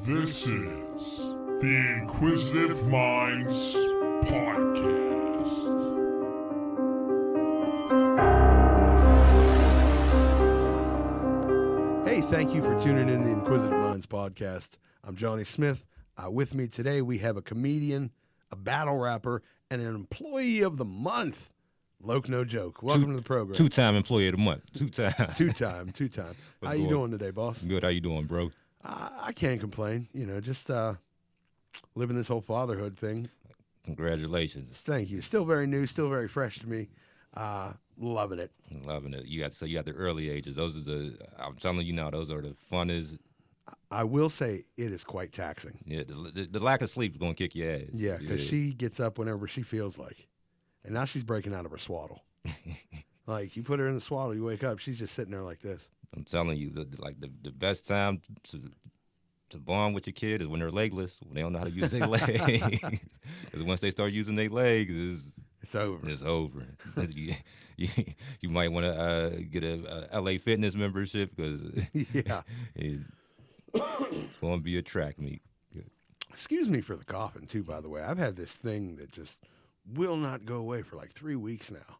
This is the Inquisitive Minds Podcast. Hey, thank you for tuning in to the Inquisitive Minds Podcast. I'm Johnny Smith. With me today, we have a comedian, a battle rapper, and an employee of the month, LocNoJoke. Welcome to the program. Two-time employee of the month. Two-time. Two-time. How you doing today, boss? Good. How you doing, bro? I can't complain. You know, just living this whole fatherhood thing. Congratulations. Thank you. Still very new, still very fresh to me. Loving it. Loving it. You got the early ages. Those are I'm telling you now, those are the funnest. I will say it is quite taxing. Yeah, the lack of sleep is going to kick your ass. Yeah, because she gets up whenever she feels like. And now she's breaking out of her swaddle. Like, you put her in the swaddle, you wake up, she's just sitting there like this. I'm telling you, the best time to bond with your kid is when they're legless, when they don't know how to use their legs. Because once they start using their legs, it's over. It's over. you might want to get a LA Fitness membership because yeah, it's going to be a track meet. Good. Excuse me for the coughing too. By the way, I've had this thing that just will not go away for like 3 weeks now.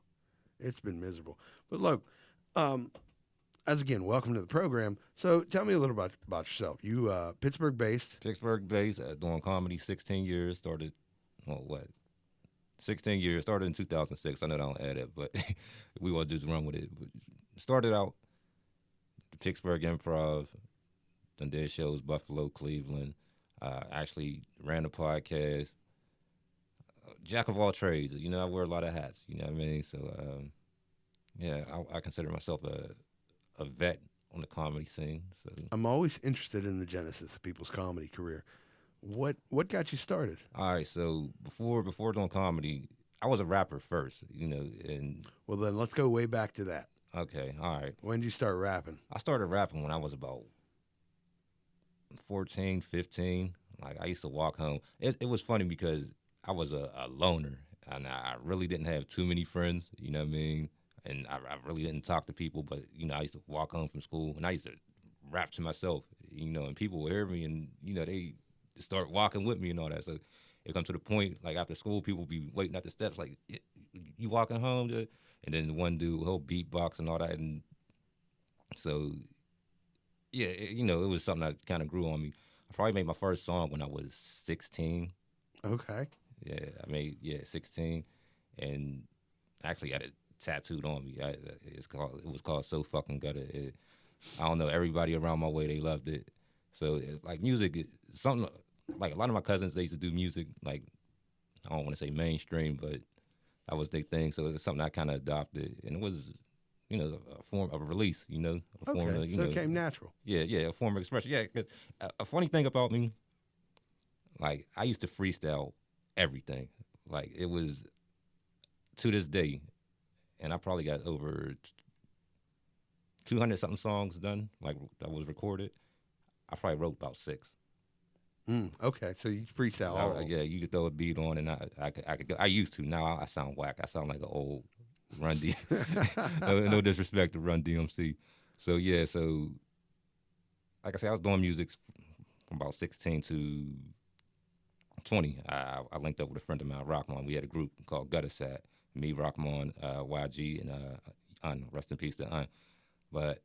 It's been miserable. But look, as again, welcome to the program. So tell me a little about yourself. You Pittsburgh-based. Pittsburgh-based, doing comedy 16 years. Started, 16 years. Started in 2006. I know I don't add it, but we will just run with it. But started out the Pittsburgh Improv, done did shows Buffalo, Cleveland. Actually ran a podcast. Jack of all trades. You know, I wear a lot of hats. You know what I mean? So, I consider myself a vet on the comedy scene. So I'm always interested in the genesis of people's comedy career. What got you started? All right, so before doing comedy, I was a rapper first, you know, and well then let's go way back to that. Okay, all right. When did you start rapping? I started rapping when I was about 14, 15. Like, I used to walk home. It was funny because I was a loner, and I really didn't have too many friends, you know what I mean? And I really didn't talk to people, but, you know, I used to walk home from school, and I used to rap to myself, you know, and people would hear me, and, you know, they start walking with me and all that. So it comes to the point, like, after school, people would be waiting at the steps, like, you walking home? And then one dude, he'll beatbox and all that. And so, yeah, you know, it was something that kind of grew on me. I probably made my first song when I was 16. Okay. Yeah, I made 16, and I actually had it tattooed on me. It was called So Fucking Gutter. I don't know, everybody around my way, they loved it. So like, music is something, like, a lot of my cousins, they used to do music, like, I don't want to say mainstream, but that was their thing. So it was something I kind of adopted, and it was, you know, a form of a release, you know, a form of, so it came natural. Yeah, a form of expression. Yeah, 'cause a funny thing about me, like, I used to freestyle everything. Like, it was, to this day, and I probably got over 200 something songs done, like, that was recorded. I probably wrote about 6. Okay, so you freestyle all. Yeah, you could throw a beat on, and I could go. I used to. Now I sound whack. I sound like an old Run D. no disrespect to Run DMC. So yeah, so like I said, I was doing music from about 16 to 20. I linked up with a friend of mine, Rockmon. We had a group called Gutter Sat. Me, Rockmon, YG, and Un. Rest in peace to Un. But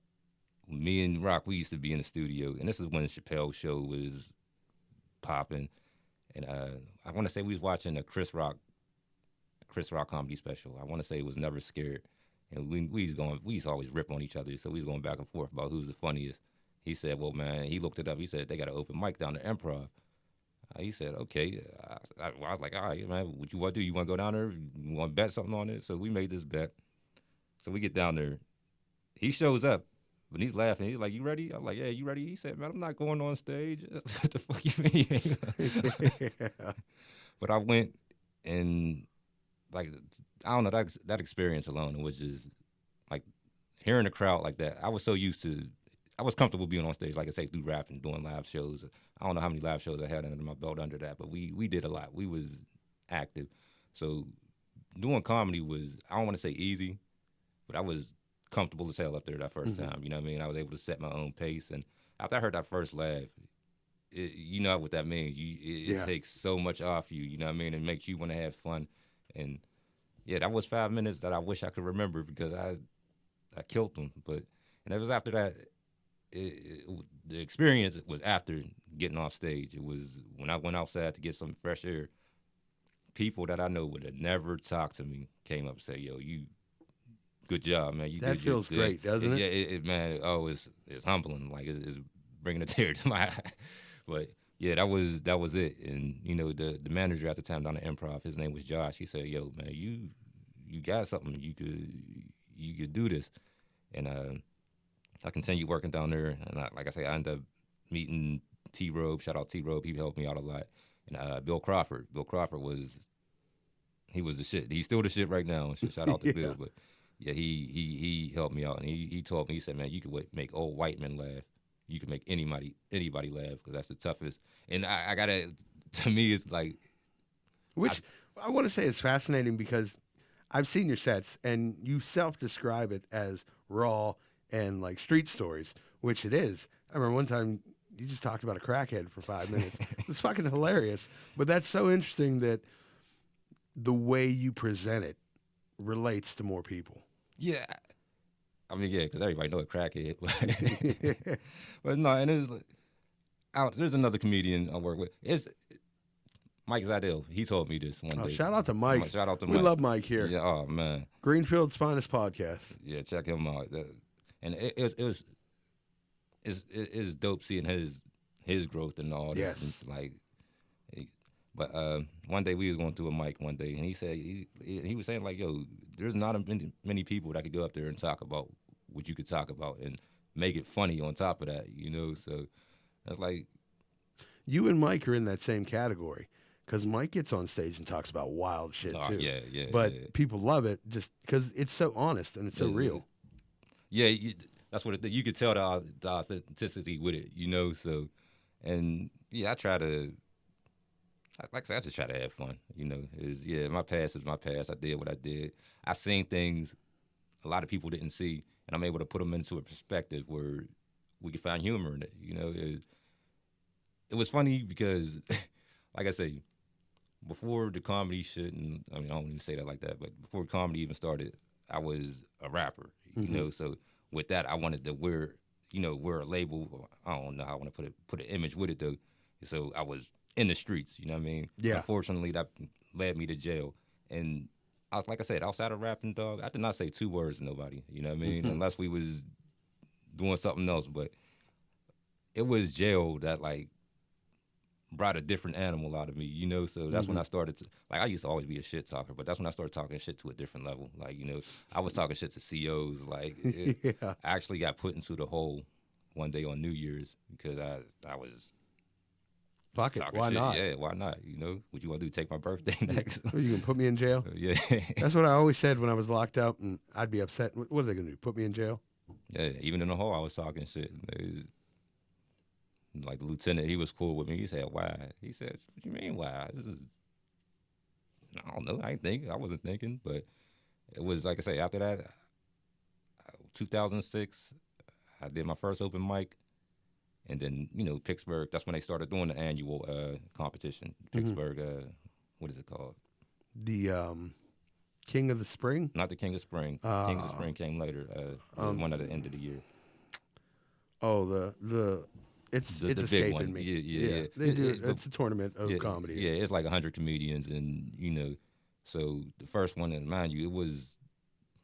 me and Rock, we used to be in the studio, and this is when the Chappelle Show was popping. And I want to say we was watching a Chris Rock comedy special. I want to say it was Never Scared. And we used to always rip on each other, so we was going back and forth about who's the funniest. He said, well, man, he looked it up. He said, they got an open mic down there, Improv. He said, okay. I was like, all right, man, what you want to do? You want to go down there? You want to bet something on it? So we made this bet. So we get down there. He shows up, but he's laughing. He's like, you ready? I'm like, yeah, you ready? He said, man, I'm not going on stage. What the fuck you mean? Yeah. But I went, and, like, I don't know, that experience alone was just, like, hearing the crowd like that. I was so used to, I was comfortable being on stage, like I say, do rap and doing live shows. I don't know how many live shows I had under my belt under that, but we did a lot. We was active. So doing comedy was, I don't want to say easy, but I was comfortable as hell up there that first time. You know what I mean? I was able to set my own pace. And after I heard that first laugh, you know what that means. It Yeah. takes so much off you. You know what I mean? It makes you want to have fun. And yeah, that was 5 minutes that I wish I could remember because I killed them. But and it was after that. The experience was after getting off stage. It was when I went outside to get some fresh air. People that I know would have never talked to me came up and said, "Yo, you good job, man. You That did your feels thing." great, doesn't it? Yeah, man. Oh, it's humbling. Like it's bringing a tear to my eye. But yeah, that was it. And you know, the manager at the time down at Improv, his name was Josh. He said, "Yo, man, you got something. You could do this." And I continued working down there, and like I say, I ended up meeting T Robe. Shout out T Robe. He helped me out a lot. And Bill Crawford. Bill Crawford was the shit. He's still the shit right now. Shout out to Yeah. Bill. But yeah, he helped me out, and he told me, he said, man, you could make old white men laugh. You can make anybody laugh because that's the toughest. And I gotta, to me, it's like, Which I want to say is fascinating because I've seen your sets and you self-describe it as raw and like street stories, which it is. I remember one time you just talked about a crackhead for 5 minutes. It was fucking hilarious. But that's so interesting that the way you present it relates to more people. yeah. I mean, yeah, because everybody know a crackhead. But no, and it's like, there's another comedian I work with. It's Mike Zidell. He told me this one Oh, day. shout out to Mike. Shout out to We Mike. love Mike here. Yeah, oh man. Greenfield's finest podcast. Yeah, check him out. And it's dope seeing his growth and all this. Yes. And like, but one day we was going through a mic one day, and he said he was saying like, yo, there's not many people that could go up there and talk about what you could talk about and make it funny on top of that, you know. So that's like, You and Mike are in that same category because Mike gets on stage and talks about wild shit oh, too. yeah. But people love it just because it's so honest and it's so real. Yeah, that's what you could tell the authenticity with it, you know. So, and yeah, I try to, like I said, I just try to have fun, you know. My past is my past. I did what I did. I seen things a lot of people didn't see, and I'm able to put them into a perspective where we can find humor in it. You know, it was funny because, like I say, before the comedy shit, and I mean, I don't even say that like that, but before comedy even started, I was a rapper, you know. So with that, I wanted to wear a label. I don't know how I want to put an image with it though. So I was in the streets, you know what I mean? Yeah. Unfortunately, that led me to jail, and like I said, outside of rapping, dog, I did not say 2 words to nobody, you know what I mean? Unless we was doing something else, but it was jail that like brought a different animal out of me, you know. So that's when I started to, like, I used to always be a shit talker, but that's when I started talking shit to a different level. Like, you know, I was talking shit to COs. Like, Yeah. I actually got put into the hole one day on New Year's because I was Fuck it. talking Why shit. not? Yeah, why not? You know, what you want to do? Take my birthday next? Are you gonna put me in jail? Yeah, That's what I always said when I was locked up, and I'd be upset. What are they gonna do? Put me in jail? yeah. Even in the hole, I was talking shit. Like the lieutenant, he was cool with me. He said, "Why?" He said, "What you mean, why? This is." I don't know. I wasn't thinking, but it was like I say. After that, 2006, I did my first open mic, and then Pittsburgh. That's when they started doing the annual competition. Pittsburgh, what is it called? The King of the Spring. Not the King of Spring. King of the Spring came later. The one at the end of the year. Oh, it's The big escaping one. me. Yeah. They do. It's a tournament of comedy. Yeah, it's like 100 comedians, and so the first one, and mind you, it was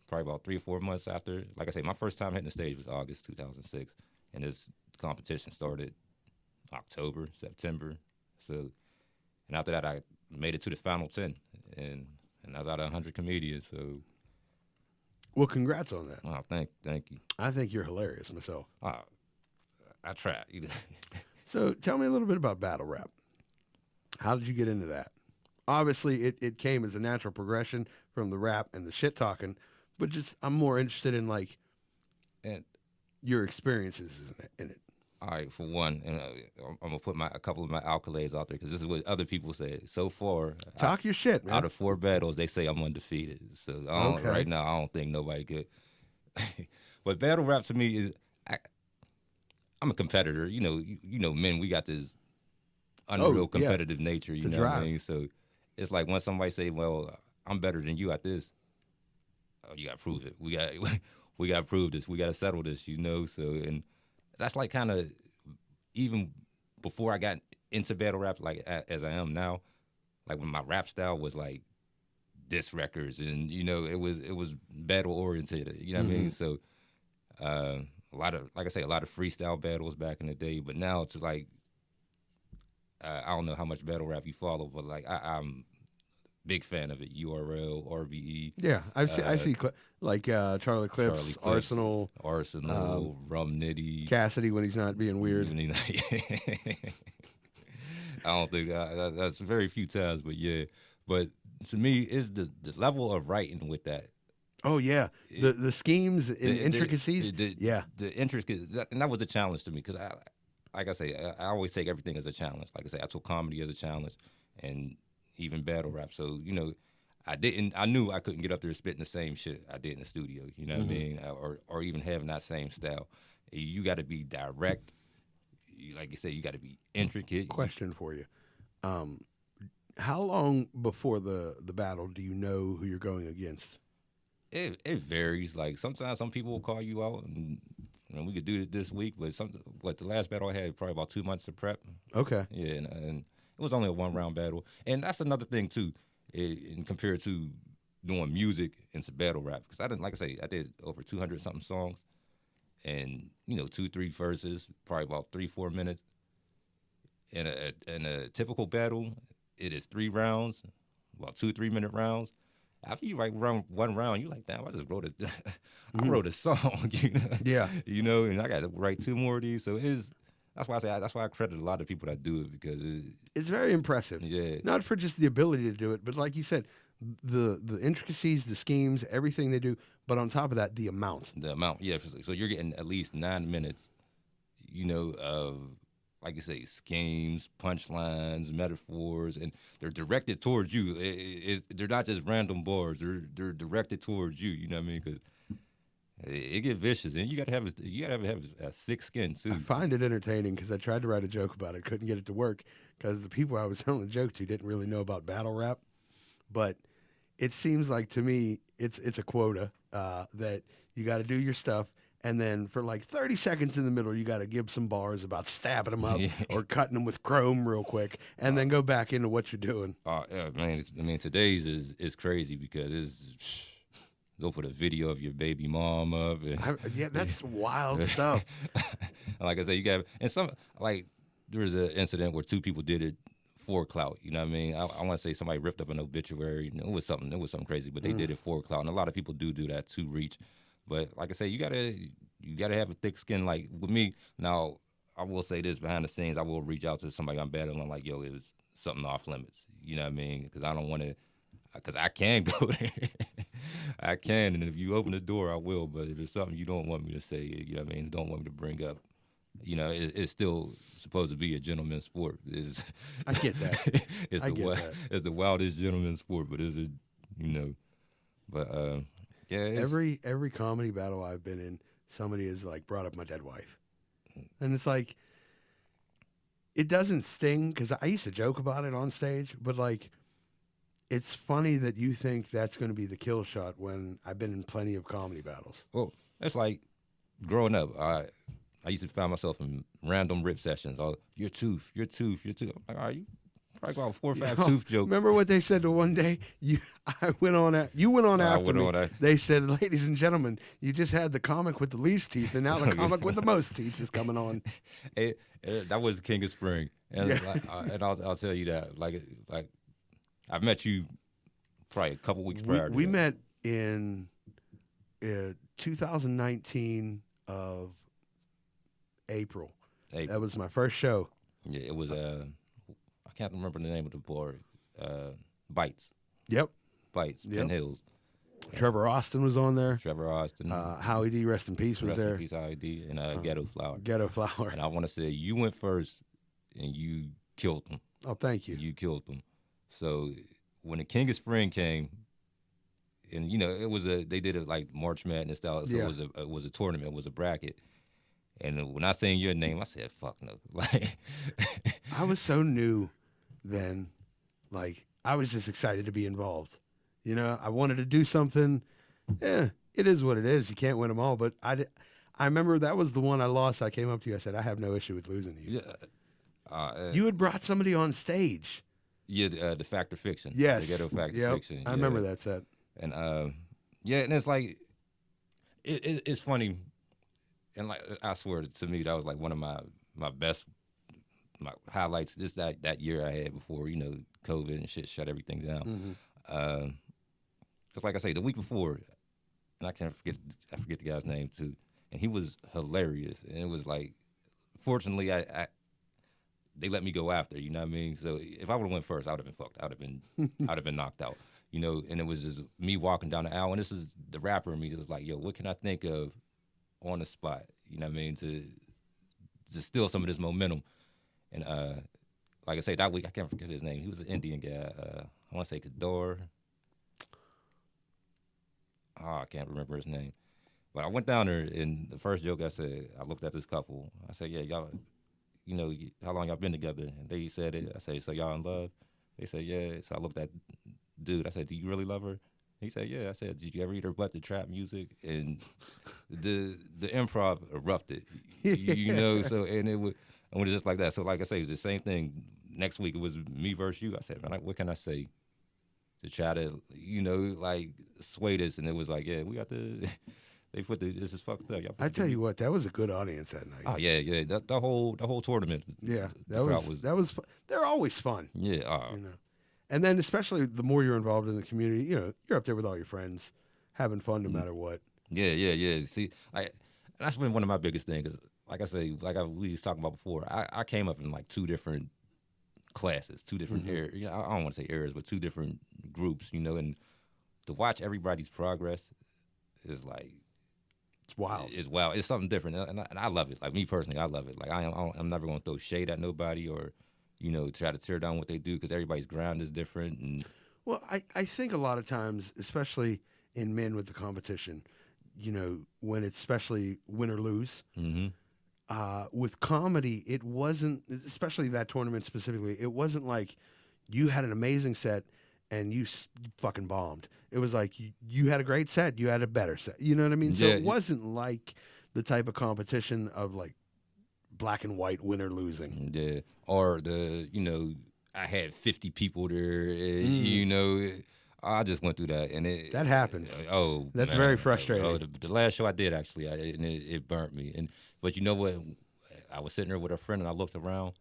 probably about 3 or 4 months after. Like I say, my first time hitting the stage was August 2006, and this competition started October, September. So, and after that, I made it to the final 10, and I was out of 100 comedians. So, Well, congrats on that. oh, thank you. I think you're hilarious myself. I tried. So tell me a little bit about battle rap. How did you get into that? Obviously, it came as a natural progression from the rap and the shit talking, but just I'm more interested in like And your experiences in it. all right, for one, and I'm gonna put a couple of my accolades out there because this is what other people say. So far, Talk your shit, man. out of 4 battles, they say I'm undefeated. So Okay. right now, I don't think nobody could. But battle rap to me is, I'm a competitor. Men, we got this unreal competitive nature. You a know what I drive. mean? So it's like when somebody say, "Well, I'm better than you at this," oh, you got to prove it. We got we got to prove this. We got to settle this. You know? So and that's like kind of even before I got into battle rap, like as I am now, like when my rap style was like diss records, and it was battle oriented. You know what I mean? So a lot of, like I say, a lot of freestyle battles back in the day. But now it's like I don't know how much battle rap you follow, but like I'm big fan of it. URL, RBE. Yeah, I see Charlie Clips, Charlie Clips, Arsenal, Rum Nitty, Cassidy when he's not being weird. I don't think that's very few times, but yeah. But to me, it's the level of writing with that. Oh yeah, the schemes and intricacies. The intricacies, and that was a challenge to me because like I say, I always take everything as a challenge. Like I say, I took comedy as a challenge, and even battle rap. So I knew I couldn't get up there spitting the same shit I did in the studio. You know what I mean? Or even having that same style. You got to be direct. Like you said, you got to be intricate. Question for you: how long before the battle do you know who you're going against? It varies. Like sometimes some people will call you out, and we could do it this week. But the last battle I had probably about 2 months of prep. Okay. Yeah, and it was only a 1-round battle, and that's another thing too, in compared to doing music into battle rap. Because like I say, I did over 200 something songs, and 2-3 verses, probably about 3-4 minutes. In a typical battle, it is 3 rounds, about 2-3 minute rounds. After you write one round, you're like, damn, I just wrote I wrote a song, Yeah. And I got to write 2 more of these. So that's why I credit a lot of people that do it, because it's very impressive. Yeah. Not for just the ability to do it, but like you said, the intricacies, the schemes, everything they do. But on top of that, the amount. The amount, yeah. So you're getting at least 9 minutes, of, like you say, schemes, punchlines, metaphors, and they're directed towards you. They're not just random bars. They're directed towards you. You know what I mean? Because it get vicious, and you gotta have a thick skin too. I find it entertaining because I tried to write a joke about it, couldn't get it to work because the people I was telling the joke to didn't really know about battle rap. But it seems like to me it's a quota that you got to do your stuff, and then for like 30 seconds in the middle, you got to give some bars about stabbing them up or cutting them with chrome real quick, and then go back into what you're doing. Yeah, man. I mean, today's is crazy because it's. Go for the video of your baby mom up. Yeah, that's wild stuff. Like I said, you got, and some, like, there was an incident where 2 people did it for clout. You know what I mean? I want to say somebody ripped up an obituary. It was something crazy, but they did it for clout. And a lot of people do that to reach. But like I say, you gotta have a thick skin. Like with me, now I will say this behind the scenes, I will reach out to somebody I'm battling, like, yo, it was something off limits. You know what I mean? Because I don't want to. Because I can go there. I can, and if you open the door, I will. But if it's something you don't want me to say, you know what I mean, don't want me to bring up, it's still supposed to be a gentleman's sport. I get that. It's the wildest gentleman's sport, but yeah. Every comedy battle I've been in, somebody has like brought up my dead wife, and it's like it doesn't sting because I used to joke about it on stage, but like. It's funny that you think that's going to be the kill shot when I've been in plenty of comedy battles. Well, it's like growing up. I used to find myself in random rip sessions. Oh, your tooth. I'm like, are you? Probably about 4 or 5 tooth jokes. Remember what they said the one day? You went on after me. They said, ladies and gentlemen, you just had the comic with the least teeth, and now the comic with the most teeth is coming on. That was King of Spring, and and I'll tell you that like. I've met you probably a couple weeks prior. We met in 2019 of April. That was my first show. Yeah, it was I can't remember the name of the board. Bites. Yep. Bites. Yep. Penn Hills. Trevor Austin was on there. Trevor Austin. Howie D, rest in peace, was there. Rest in peace, Howie D, and Ghetto Flower. Ghetto Flower. And I want to say you went first, and you killed them. Oh, thank you. You killed them. So when the King of Spring came, and they did it like March Madness style. So it was a tournament, it was a bracket. And when I seen your name, I said, "Fuck no!" Like I was so new then. Like, I was just excited to be involved. You know, I wanted to do something. It is what it is. You can't win them all. But I remember that was the one I lost. I came up to you. I said, I have no issue with losing these. Yeah. You had brought somebody on stage. Yeah, the Fact or Fiction. Yes. The Ghetto Fact or Yep. Fiction. I remember that set. And yeah, and it's like it's funny, and like I swear to me that was like one of my best highlights just that year I had before COVID and shit shut everything down. Cause like I say, the week before, and I forget the guy's name too, and he was hilarious, and it was like, fortunately I they let me go after, you know what I mean? So if I would have went first, I would have been fucked. I'd have been knocked out, and it was just me walking down the aisle, and this is the rapper in me that was like, yo, what can I think of on the spot, you know what I mean, to steal some of this momentum. And like I say, that week, I can't forget his name. He was an Indian guy. I want to say Kador. I can't remember his name. But I went down there, and the first joke I said, I looked at this couple. I said, yeah, y'all, how long y'all been together? And they said it. I said, so y'all in love? They said, yeah. So I looked at dude. I said, do you really love her? He said, yeah. I said, did you ever eat her butt to trap music? And the improv erupted, so, and it was just like that. So like I say, it was the same thing. Next week, it was me versus you. I said, man, what can I say to try to, like sway this? And it was like, yeah, we got the, they put this is fucked up. I tell you what, that was a good audience that night. Oh yeah. The whole tournament. Yeah, that was fun. They're always fun. Yeah. And then especially the more you're involved in the community, you're up there with all your friends, having fun no matter what. Yeah. See, that's been one of my biggest things. Like I say, we was talking about before, I came up in like two different classes, two different eras. I don't want to say eras, but two different groups. And to watch everybody's progress is like, it's wild. It's wild. It's something different, and I love it. Like me personally, I love it. Like I'm never gonna throw shade at nobody or try to tear down what they do because everybody's ground is different. And well, I think a lot of times, especially in men with the competition, when it's especially win or lose. With comedy, it wasn't, especially that tournament specifically, it wasn't like you had an amazing set and you fucking bombed. It was like you had a great set, you had a better set. You know what I mean? So it wasn't like the type of competition of like black and white win or losing. Yeah. Or I had 50 people there, I just went through that, and that happens. That's man, very frustrating. The last show I did actually, it burnt me. But you know what? I was sitting there with a friend, and I looked around.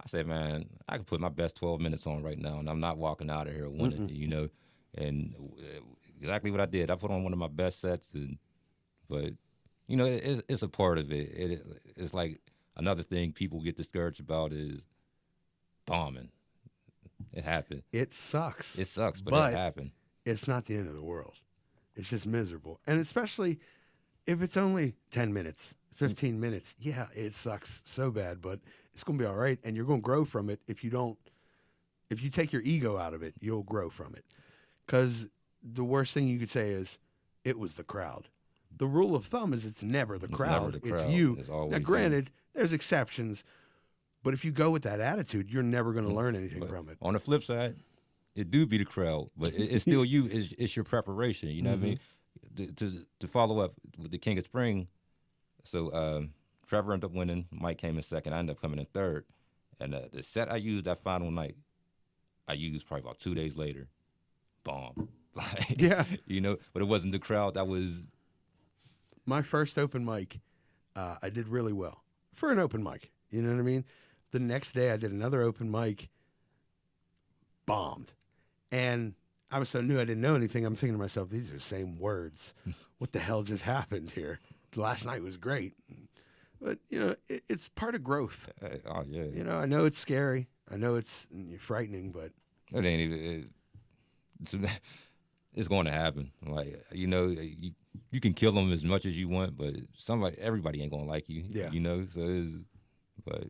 I said, "Man, I could put my best 12 minutes on right now, and I'm not walking out of here winning." And exactly what I did. I put on one of my best sets, but it's a part of it. It's like another thing people get discouraged about is bombing. It happened. It sucks. It sucks, but it happened. It's not the end of the world. It's just miserable. And especially if it's only 10 minutes, 15 minutes. Yeah, it sucks so bad, but it's going to be all right. And you're going to grow from it. If you take your ego out of it, you'll grow from it. Because the worst thing you could say is, it was the crowd. The rule of thumb is it's never the crowd. It's you. Now, granted, there's exceptions. But if you go with that attitude, you're never going to learn anything from it. On the flip side, it do be the crowd, but it's still you. It's your preparation. You know what I mean? To follow up with the King of Spring, so Trevor ended up winning. Mike came in second. I ended up coming in third. And the set I used that final night, I used probably about 2 days later. Bomb. But it wasn't the crowd. That was my first open mic. I did really well for an open mic. You know what I mean? The next day, I did another open mic, bombed. And I was so new, I didn't know anything. I'm thinking to myself, these are the same words. What the hell just happened here? Last night was great. But, it's part of growth. Oh, yeah. I know it's scary. I know it's frightening, but. It ain't even. It's going to happen. Like, you can kill them as much as you want, but everybody ain't going to like you. Yeah. So but.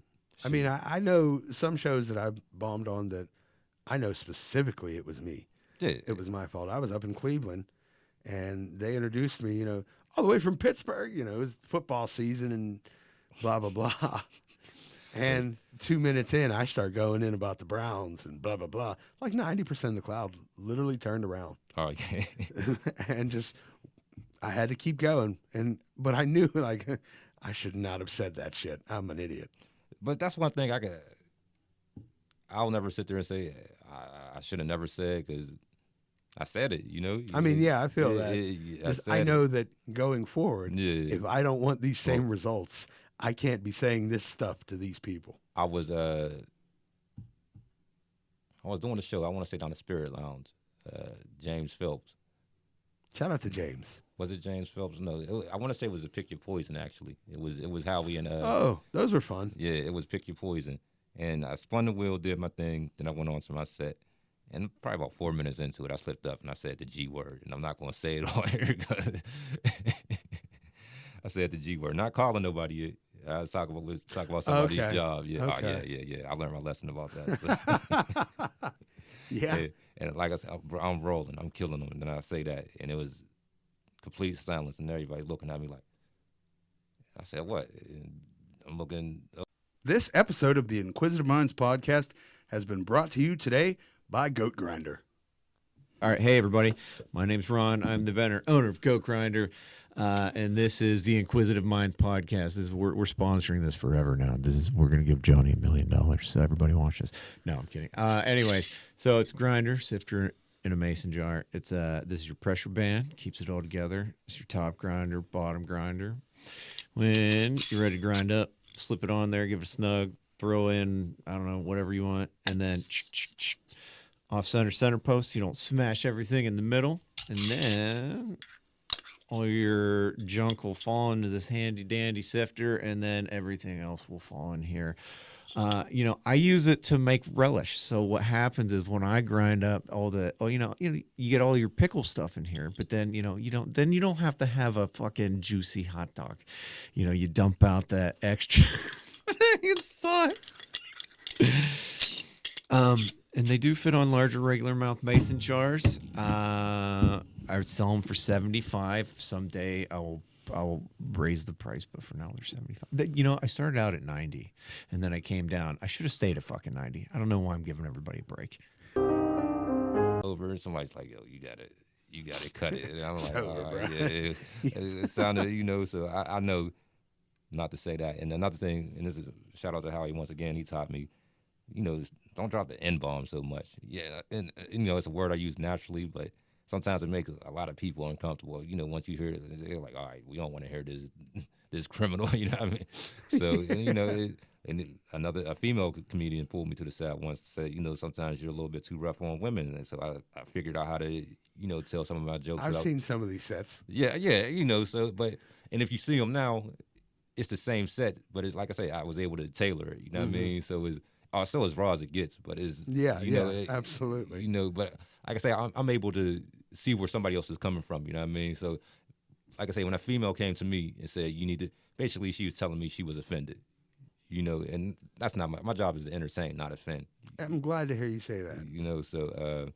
I mean, I know some shows that I bombed on that I know specifically it was me. Yeah. It was my fault. I was up in Cleveland, and they introduced me, all the way from Pittsburgh. It was football season and blah, blah, blah. And 2 minutes in, I start going in about the Browns and blah, blah, blah. Like 90% of the crowd literally turned around. Oh yeah. And just, I had to keep going. But I knew, like, I should not have said that shit. I'm an idiot. But that's one thing I'll never sit there and say I should have never said because I said it. I mean, yeah, I feel that. I 'Cause said I know it. that going forward, Yeah. if I don't want these same results, I can't be saying this stuff to these people. I was doing a show. I want to say down the Spirit Lounge. James Phelps. Shout out to James. Was it James Phelps? No, I want to say it was a Pick Your Poison. Actually, it was Howie and Oh, those were fun. yeah, it was Pick Your Poison. And I spun the wheel, did my thing, then I went on to my set. And probably about 4 minutes into it, I slipped up and I said the G word. And I'm not going to say it on here because I said the G word. Not calling nobody it. I was talking about somebody's Okay. job. Yeah, Okay. yeah. I learned my lesson about that. So. Yeah. And like I said, I'm rolling. I'm killing them. And then I say that. And it was complete silence. And everybody looking at me like, I said, what? And I'm looking up. This episode of the Inquisitive Minds podcast has been brought to you today by Goat Grinder. All right, hey everybody. My name's Ron. I'm the owner of Goat Grinder, and this is the Inquisitive Minds podcast. We're sponsoring this forever now. We're going to give Johnny $1 million, so everybody watch this. No, I'm kidding. Anyways, so it's grinder, sifter in a mason jar. It's this is your pressure band, keeps it all together. It's your top grinder, bottom grinder. When you're ready to grind up, slip it on there, give it a snug, throw in, I don't know, whatever you want, and then off center post, so you don't smash everything in the middle, and then all your junk will fall into this handy dandy sifter, and then everything else will fall in here. I use it to make relish. So what happens is when I grind up you get all your pickle stuff in here, but then you don't have to have a fucking juicy hot dog. You dump out that extra sauce. And they do fit on larger regular mouth mason jars. I would sell them for $75. Someday I'll raise the price, but for now they're $75. I started out at $90, and then I came down. I should have stayed at fucking $90. I don't know why I'm giving everybody a break. Over and somebody's like, yo, you gotta cut it. And I'm like, over, all bro. right, yeah. It sounded, so I know not to say that. And another thing, and this is a shout out to Howie once again, he taught me, don't drop the N-bomb so much. Yeah, and it's a word I use naturally, but sometimes it makes a lot of people uncomfortable. Once you hear it, they're like, all right, we don't want to hear this criminal, you know what I mean? So, a female comedian pulled me to the side once and said, sometimes you're a little bit too rough on women. And so I figured out how to, tell some of my jokes. I've seen some of these sets. Yeah, and if you see them now, it's the same set, but it's like I say, I was able to tailor it, you know what I mean? So it's so as raw as it gets, but it's, absolutely. But like I say, I'm able to see where somebody else is coming from, you know what I mean? So, like I say, when a female came to me and said, you need to, basically she was telling me she was offended, and that's not my job is to entertain, not offend. I'm glad to hear you say that. So,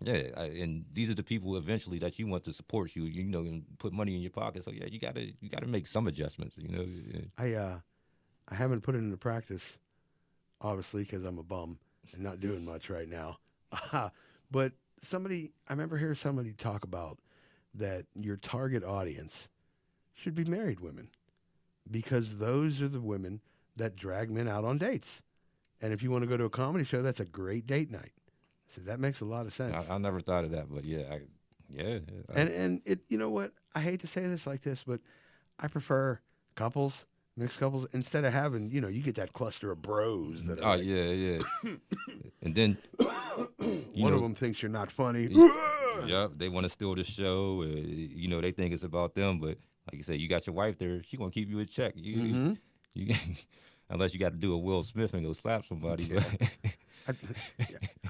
and these are the people eventually that you want to support you, and put money in your pocket. So yeah, you gotta make some adjustments, I haven't put it into practice, obviously, because I'm a bum and not doing much right now. But I remember hearing somebody talk about that your target audience should be married women, because those are the women that drag men out on dates. And if you want to go to a comedy show, that's a great date night. So that makes a lot of sense. I never thought of that, but yeah. And it, you know what? I hate to say this like this, but I prefer mixed couples, instead of having, you get that cluster of bros that are yeah. And then one of them thinks you're not funny. Yep, they want to steal the show. They think it's about them, but like you said, you got your wife there. She gonna keep you in check. You unless you got to do a Will Smith and go slap somebody.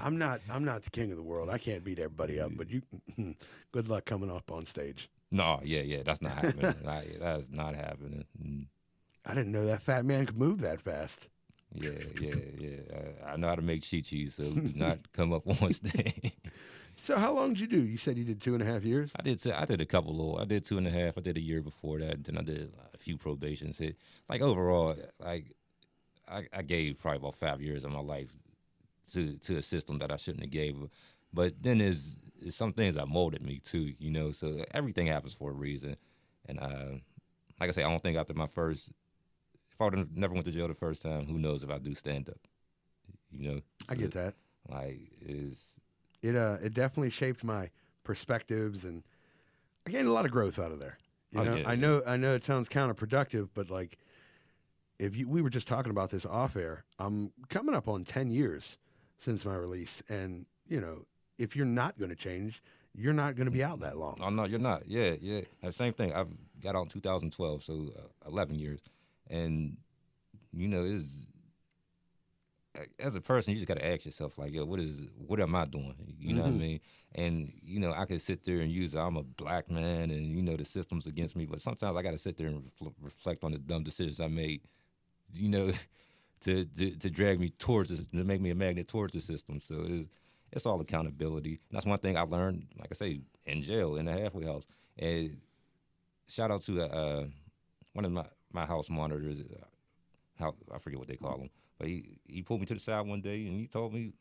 I'm not the king of the world. I can't beat everybody up. But you, good luck coming up on stage. No, yeah, that's not happening. That's not happening. I didn't know that fat man could move that fast. Yeah. I know how to make cheese, so do not come up on stage. So how long did you do? You said you did 2.5 years? I did a couple I did 2.5. I did a year before that. Then I did a few probations. Overall, I gave probably about 5 years of my life to a system that I shouldn't have gave. But then there's some things that molded me too, you know. So everything happens for a reason. And like I say, I don't think after my first, if I would have never went to jail the first time, who knows if I do stand up, you know. I get that. Like is It definitely shaped my perspectives, and I gained a lot of growth out of there. You Oh, know, yeah, I know it sounds counterproductive, but like we were just talking about this off air, I'm coming up on 10 years since my release, and you know, if you're not going to change, you're not going to be out that long. oh no, you're not. Yeah, yeah. The same thing. I got out in 2012, so 11 years, and you know, is as a person, you just got to ask yourself, like, yo, what am I doing? You know what I mean? And, you know, I could sit there and use, I'm a black man and, you know, the system's against me. But sometimes I got to sit there and reflect on the dumb decisions I made, you know, to drag me towards this, to make me a magnet towards the system. So it's all accountability. And that's one thing I learned, like I say, in jail, in the halfway house. And shout out to one of my house monitors, I forget what they call him. But he pulled me to the side one day and he told me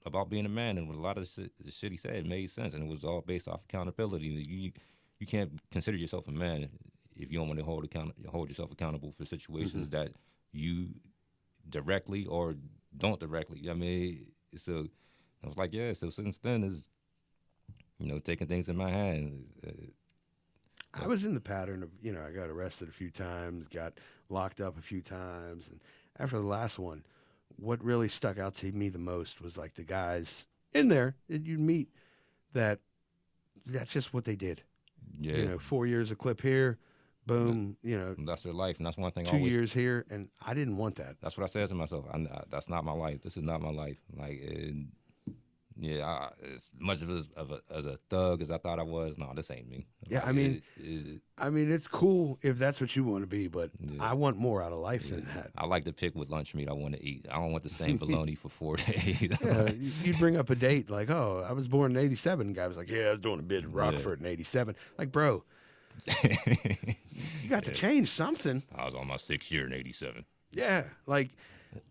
about being a man, and a lot of the shit he said made sense, and it was all based off accountability. You can't consider yourself a man if you don't want to hold yourself accountable for situations that you directly or don't directly. I mean, so I was like, yeah. So since then is, you know, taking things in my hands. I was in the pattern of, you know, I got arrested a few times, got locked up a few times, and after the last one, what really stuck out to me the most was like the guys in there that you'd meet that's just what they did. Yeah, You know, 4 years of clip here, boom, you know, that's their life, and that's one thing. 2 years here, and I didn't want that. That's what I said to myself. That's not my life. This is not my life. Like, yeah, as much as a thug as I thought I was, no, this ain't me. Yeah, Like, I mean, it's cool if that's what you want to be, but I want more out of life than that. I like to pick what lunch meat I want to eat. I don't want the same bologna for 4 days. Yeah, you'd bring up a date like, oh, I was born in '87. The guy was like, yeah, I was doing a bit in Rockford in '87. Like, bro, you got to change something. I was on my 6th year in '87. Yeah, like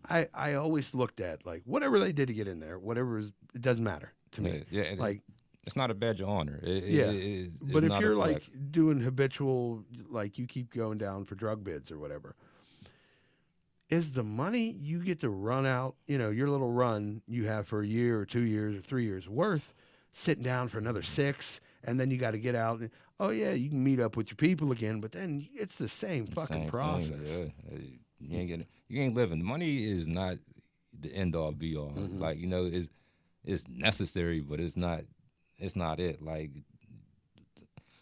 I always looked at like whatever they did to get in there, whatever is, it doesn't matter to me. Yeah, like it's not a badge of honor. It's but if not you're a like flex. doing habitual, like you keep going down for drug bids or whatever, is the money you get to run out, you know, your little run you have for a year or 2 years or 3 years worth, sitting down for another 6, and then you got to get out and, oh yeah, you can meet up with your people again, but then it's the same fucking Same process. thing, yeah. You ain't living. Money is not the end all be all. Like, you know, it's necessary, but it's not it. Like,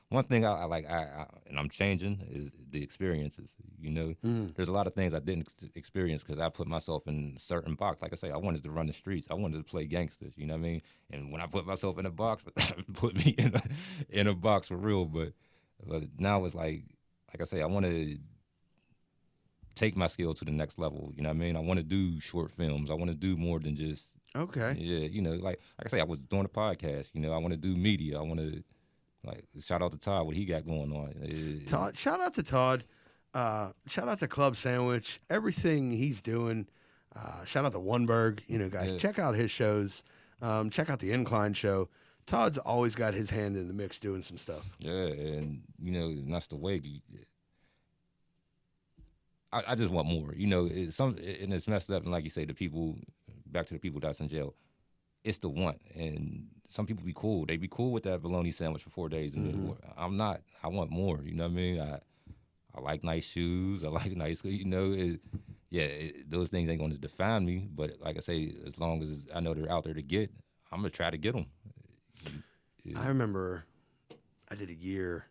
one thing I like, and I'm changing is the experiences. You know, there's a lot of things I didn't experience because I put myself in a certain box. Like I say, I wanted to run the streets. I wanted to play gangsters. You know what I mean? And when I put myself in a box, it put me in a box for real. But now it's like I say, I want to take my skill to the next level. You know what I mean? I want to do short films. I want to do more than just Okay. yeah. You know, like I say, I was doing a podcast. You know, I want to do media. I want to. Like, shout out to Todd, what he got going on. Todd, shout out to Todd. Shout out to Club Sandwich. Everything he's doing. Shout out to Oneberg. You know, guys, check out his shows. Check out the Incline Show. Todd's always got his hand in the mix doing some stuff. Yeah, and you know, and that's the way. I just want more. You know, and it's messed up. And like you say, the people, back to the people that's in jail, it's the want. And some people be cool. They be cool with that bologna sandwich for 4 days. I'm not. I want more. You know what I mean? I like nice shoes. I like nice, you know. Those things ain't going to define me. But like I say, as long as I know they're out there to get, I'm going to try to get them. I remember I did a year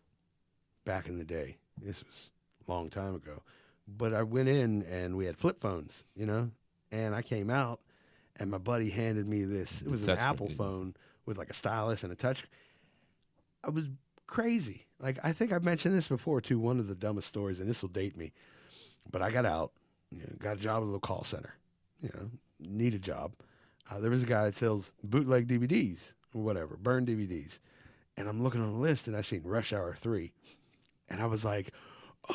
back in the day. This was a long time ago. But I went in and we had flip phones, you know, and I came out and my buddy handed me this. It was an Apple phone with like a stylus and a touch. I was crazy. Like, I think I've mentioned this before too, one of the dumbest stories, and this will date me. But I got out, you know, got a job at a call center, you know, need a job. There was a guy that sells bootleg DVDs or whatever, burned DVDs. And I'm looking on the list and I seen Rush Hour 3. And I was like,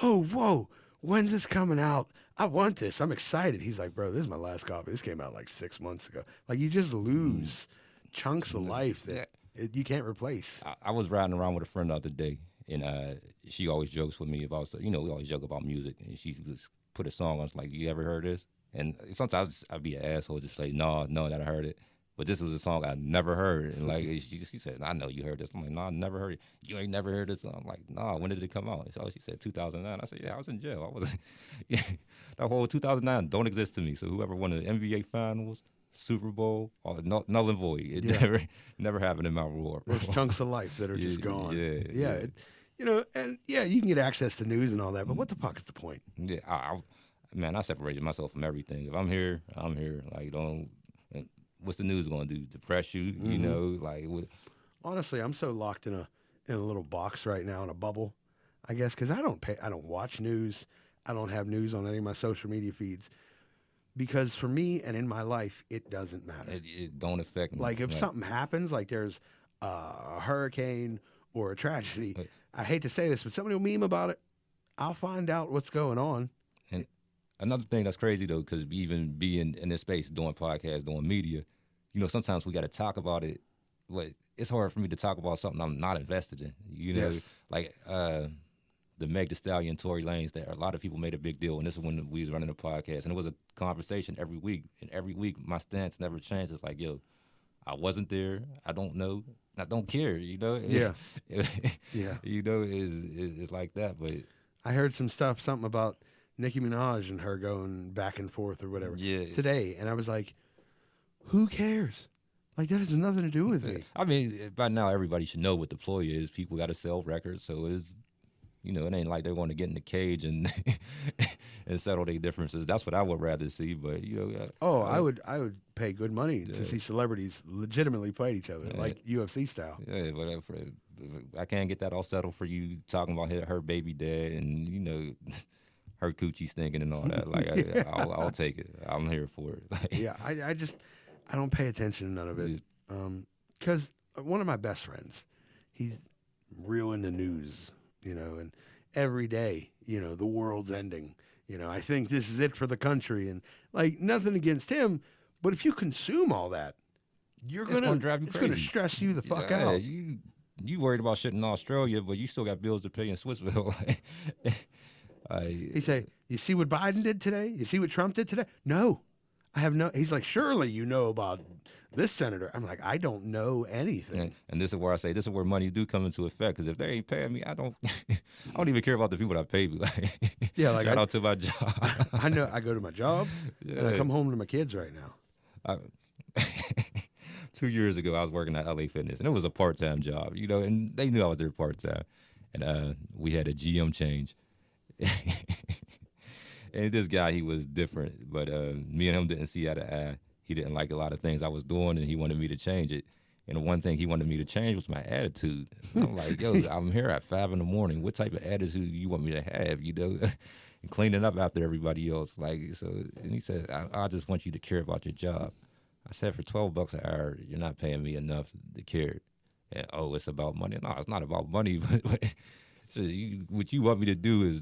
oh, whoa, when's this coming out? I want this. I'm excited. He's like, bro, this is my last copy. This came out like 6 months ago. Like, you just lose chunks of life that you can't replace. I was riding around with a friend the other day, and she always jokes with me about, we always joke about music, and she was put a song on. It's like, you ever heard this? And sometimes I'd be an asshole, just say, no, that I heard it. But this was a song I never heard. And like she said, I know you heard this. I'm like, no, I never heard it. You ain't never heard this song? I'm like, no, when did it come out? So she said 2009. I said, yeah, I was in jail. I wasn't. Yeah, that whole 2009 don't exist to me. So whoever won the NBA Finals, Super Bowl, or null and void. It never happened in my world. There's chunks of life that are just gone. Yeah. And you can get access to news and all that, but what the fuck is the point? Yeah, I separated myself from everything. If I'm here, I'm here. Like, what's the news going to do? Depress you? You know, like. Honestly, I'm so locked in a little box right now, in a bubble, I guess, because I don't watch news. I don't have news on any of my social media feeds, because for me and in my life, it doesn't matter. It don't affect me. Like, if something happens, like there's a hurricane or a tragedy, I hate to say this, but somebody will meme about it. I'll find out what's going on. And another thing that's crazy, though, because even being in this space, doing podcasts, doing media, sometimes we got to talk about it. But it's hard for me to talk about something I'm not invested in. Yes. Like the Meg Thee Stallion, Tory Lanez, that a lot of people made a big deal. And this is when we was running the podcast. And it was a conversation every week. And every week, my stance never changed. It's like, yo, I wasn't there. I don't know. I don't care, Yeah. Yeah. It's like that. But I heard something about Nicki Minaj and her going back and forth or whatever today. And I was like, who cares? Like, that has nothing to do with me. I mean, by now everybody should know what the ploy is. People got to sell records, so it's, it ain't like they're going to get in the cage and and settle their differences. That's what I would rather see. But I would pay good money to see celebrities legitimately fight each other, like UFC style. Yeah, but if I can't get that all settled for you talking about her baby dad and her coochie stinking and all that. Like, I'll take it. I'm here for it. Like, yeah, I don't pay attention to none of it. Because one of my best friends, he's real into news, and every day, the world's ending. I think this is it for the country. And, like, nothing against him, but if you consume all that, it's gonna drive you crazy. It's going to stress you the fuck out. You worried about shit in Australia, but you still got bills to pay in Swissville. He say, you see what Biden did today? You see what Trump did today? No. I have no. He's like, surely you know about this senator. I'm like, I don't know anything. And this is where I say, this is where money do come into effect. Because if they ain't paying me, I don't even care about the people that pay me. Like, like, shout out to my job. I know. I go to my job and I come home to my kids right now. 2 years ago, I was working at LA Fitness, and it was a part-time job, and they knew I was there part-time. And we had a GM change. And this guy, he was different, but me and him didn't see eye to eye. He didn't like a lot of things I was doing, and he wanted me to change it. And the one thing he wanted me to change was my attitude. And I'm like, yo, I'm here at 5 a.m. What type of attitude you want me to have, and cleaning up after everybody else. Like, so, and he said, I just want you to care about your job. I said, for $12 an hour, you're not paying me enough to care. And, it's about money. No, it's not about money. But so what you want me to do is,